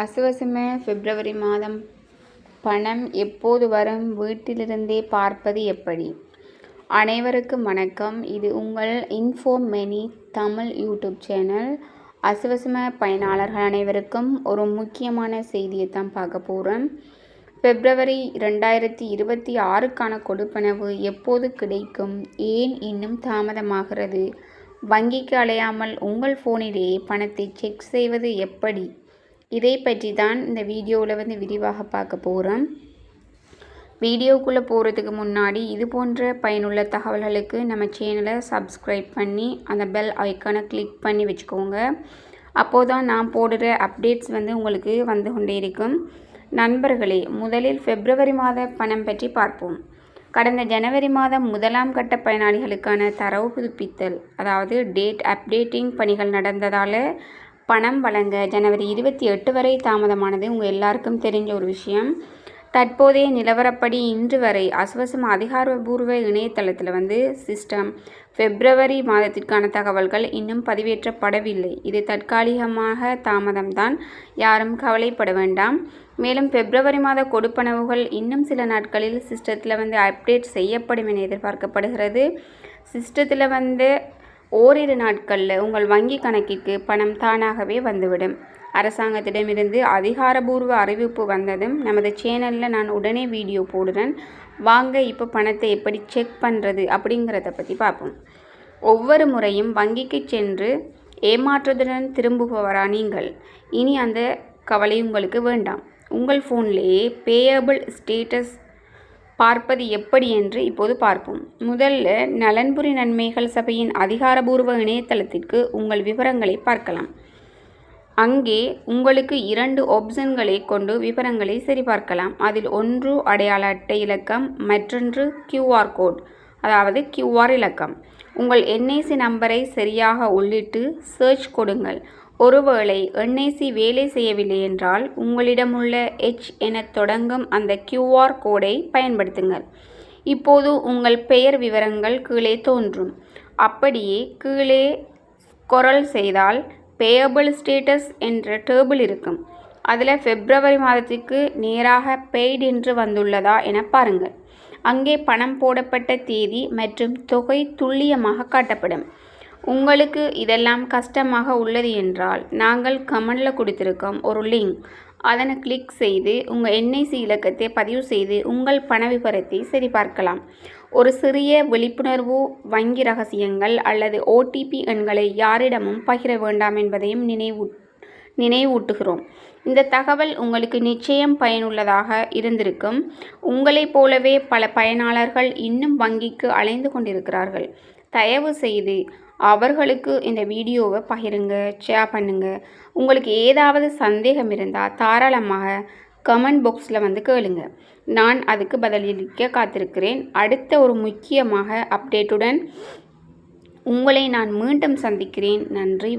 அசுவசும பிப்ரவரி மாதம் பணம் எப்போது வரும்? வீட்டிலிருந்தே பார்ப்பது எப்படி? அனைவருக்கும் வணக்கம். இது உங்கள் info many Tamil YouTube channel. Aswesuma பயனாளர்கள் அனைவருக்கும் ஒரு முக்கியமான செய்தியை தான் பார்க்க போகிறோம். பிப்ரவரி 2026க்கான கொடுப்பனவு எப்போது கிடைக்கும்? ஏன் இன்னும் தாமதமாகிறது? வங்கிக்கு அலையாமல் உங்கள் ஃபோனிலேயே பணத்தை செக் செய்வது எப்படி? இதை பற்றி தான் இந்த வீடியோவில் விரிவாக பார்க்க போகிறோம். வீடியோக்குள்ளே போகிறதுக்கு முன்னாடி இது போன்ற பயனுள்ள தகவல்களுக்கு நம்ம சேனலை சப்ஸ்கிரைப் பண்ணி அந்த பெல் ஐக்கானை கிளிக் பண்ணி வச்சுக்கோங்க. அப்போது தான் நான் போடுற அப்டேட்ஸ் உங்களுக்கு வந்து கொண்டே இருக்கும். நண்பர்களே, முதலில் பிப்ரவரி மாத பணம் பற்றி பார்ப்போம். கடந்த ஜனவரி மாதம் 1ஆம் கட்ட பயனாளிகளுக்கான தரவு புதுப்பித்தல், அதாவது டேட் அப்டேட்டிங் பணிகள் நடந்ததால் பணம் வழங்க ஜனவரி 28 வரை தாமதமானது உங்கள் எல்லாருக்கும் தெரிஞ்ச ஒரு விஷயம். தற்போதைய நிலவரப்படி இன்று வரை அசுவசும அதிகாரபூர்வ இணையதளத்தில் சிஸ்டம் பிப்ரவரி மாதத்திற்கான தகவல்கள் இன்னும் பதிவேற்றப்படவில்லை. இது தற்காலிகமாக தாமதம்தான், யாரும் கவலைப்பட வேண்டாம். மேலும் பிப்ரவரி மாத கொடுப்பனவுகள் இன்னும் சில நாட்களில் சிஸ்டத்தில் அப்டேட் செய்யப்படும் என எதிர்பார்க்கப்படுகிறது. சிஸ்டத்தில் ஓரிரு நாட்களில் உங்கள் வங்கி கணக்கிற்கு பணம் தானாகவே வந்துவிடும். அரசாங்கத்திடமிருந்து அதிகாரபூர்வ அறிவிப்பு வந்ததும் நமது சேனலில் நான் உடனே வீடியோ போடுறேன். வாங்க இப்போ பணத்தை எப்படி செக் பண்ணுறது அப்படிங்கிறத பற்றி பார்ப்போம். ஒவ்வொரு முறையும் வங்கிக்கு சென்று ஏமாற்றத்துடன் திரும்புபவரா நீங்கள்? இனி அந்த கவலை உங்களுக்கு வேண்டாம். உங்கள் ஃபோன்லேயே பேயபிள் ஸ்டேட்டஸ் பார்ப்பது எப்படி என்று இப்போது பார்ப்போம். முதல்ல நலன்புரி நன்மைகள் சபையின் அதிகாரபூர்வ இணையதளத்திற்கு உங்கள் விவரங்களை பார்க்கலாம். அங்கே உங்களுக்கு 2 ஆப்ஷன்களை கொண்டு விவரங்களை சரிபார்க்கலாம். அதில் ஒன்று அடையாள அட்டை இலக்கம், மற்றொன்று QR கோட், அதாவது QR இலக்கம். உங்கள் NIC நம்பரை சரியாக உள்ளிட்டு சர்ச் கொடுங்கள். ஒருவேளை NIC வேலை செய்யவில்லை என்றால் உங்களிடமுள்ள H என தொடங்கும் அந்த QR கோடை பயன்படுத்துங்கள். இப்போது உங்கள் பெயர் விவரங்கள் கீழே தோன்றும். அப்படியே கீழே ஸ்க்ரோல் செய்தால் பேயபிள் ஸ்டேட்டஸ் என்ற டேபிள் இருக்கும். அதில் பிப்ரவரி மாதத்துக்கு நேராக பெய்டு என்று வந்துள்ளதா என பாருங்கள். அங்கே பணம் போடப்பட்ட தேதி மற்றும் தொகை துல்லியமாக காட்டப்படும். உங்களுக்கு இதெல்லாம் கஷ்டமாக உள்ளது என்றால் நாங்கள் கமெண்டில் கொடுத்திருக்கோம் ஒரு லிங்க், அதனை கிளிக் செய்து உங்கள் NIC இலக்கத்தை பதிவு செய்து உங்கள் பண விவரத்தை சரிபார்க்கலாம். ஒரு சிறிய விழிப்புணர்வு, வங்கி ரகசியங்கள் அல்லது OTP எண்களை யாரிடமும் பகிர வேண்டாம் என்பதையும் நினைவூட்டுகிறோம். இந்த தகவல் உங்களுக்கு நிச்சயம் பயனுள்ளதாக இருந்திருக்கும். உங்களைப் போலவே பல பயனாளர்கள் இன்னும் வங்கிக்கு அலைந்து கொண்டிருக்கிறார்கள். தயவு செய்து அவர்களுக்கு இந்த வீடியோவை பகிருங்க, ஷேர் பண்ணுங்கள். உங்களுக்கு ஏதாவது சந்தேகம் இருந்தால் தாராளமாக கமெண்ட் பாக்ஸில் கேளுங்க. நான் அதுக்கு பதிலளிக்க காத்திருக்கிறேன். அடுத்த ஒரு முக்கியமாக அப்டேட்டுடன் உங்களை நான் மீண்டும் சந்திக்கிறேன். நன்றி.